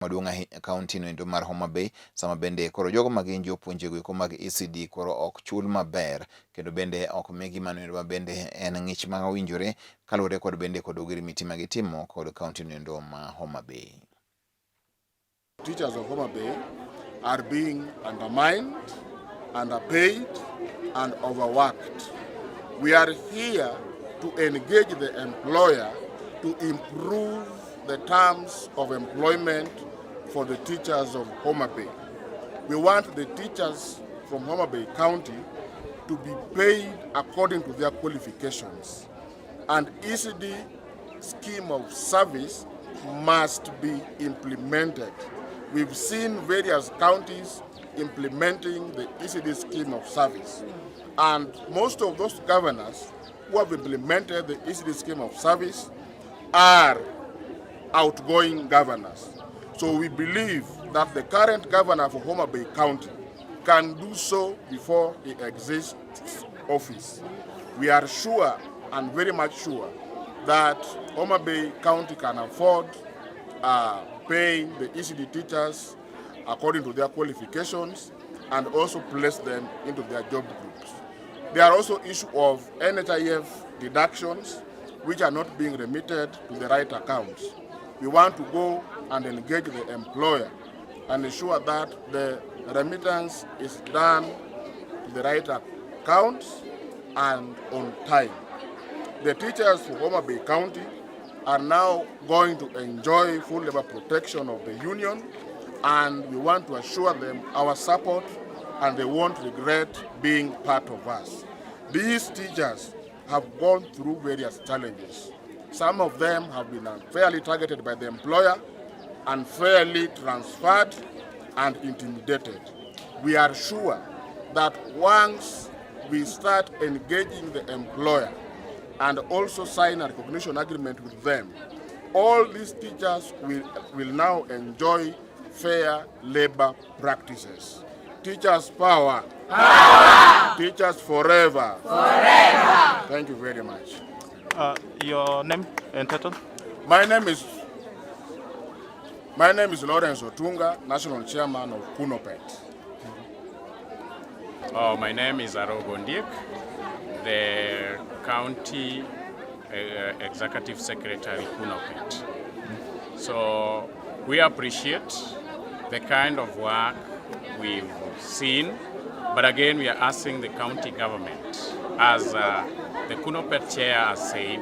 maduong' kaunti no endo mar Homabay sama bende koro jogo magin jopuonje go mag ECD koro ok chul maber kendo bende ok migi mano endo bende en ng'ich ma owinjore kaluwore kod bende kod ogirimiti magitimo kod kaunti no endo ma Homabay. Teachers of Homabay are being undermined, underpaid and overworked. We are here to engage the employer to improve the terms of employment for the teachers of Homabay. We want the teachers from Homabay County to be paid according to their qualifications. And ECD scheme of service must be implemented. We've seen various counties implementing the ECD scheme of service. And most of those governors who have implemented the ECD scheme of service are outgoing governors. So we believe that the current governor for Homabay County can do so before he exits office. We are sure and very much sure that Homabay County can afford paying the ECD teachers according to their qualifications and also place them into their job groups. There are also issues of NHIF deductions which are not being remitted to the right accounts. We want to go and engage the employer and ensure that the remittance is done to the right accounts and on time. The teachers for Homabay County are now going to enjoy full labor protection of the union, and we want to assure them our support and they won't regret being part of us. These teachers have gone through various challenges. Some of them have been unfairly targeted by the employer, unfairly transferred and intimidated. We are sure that once we start engaging the employer and also sign a recognition agreement with them, all these teachers will now enjoy fair labor practices. Teachers power. Power. Teachers forever. Forever. Thank you very much. Your name and title? My name is Lawrence Otunga, National Chairman of Kunopet. My name is Arogondiek, the County Executive Secretary Kunopet. So we appreciate the kind of work we've seen, but again we are asking the county government, as the Kunopet chair has said,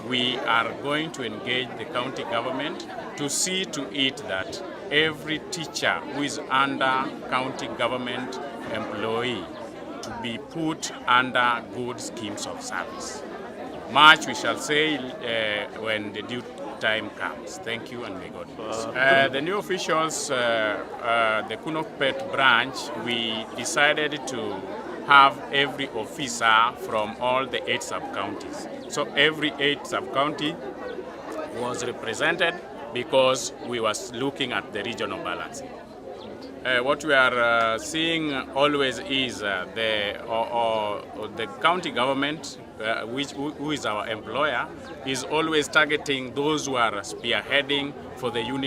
we are going to engage the county government to see to it that every teacher who is under county government employee to be put under good schemes of service. Much we shall say when the due time comes. Thank you and may God bless. The new officials, the Kunopet branch, we decided to have every officer from all the 8 sub-counties. So every 8 sub-county was represented because we was looking at the regional balancing. What we are seeing always is the county government, who is our employer, is always targeting those who are spearheading for the unit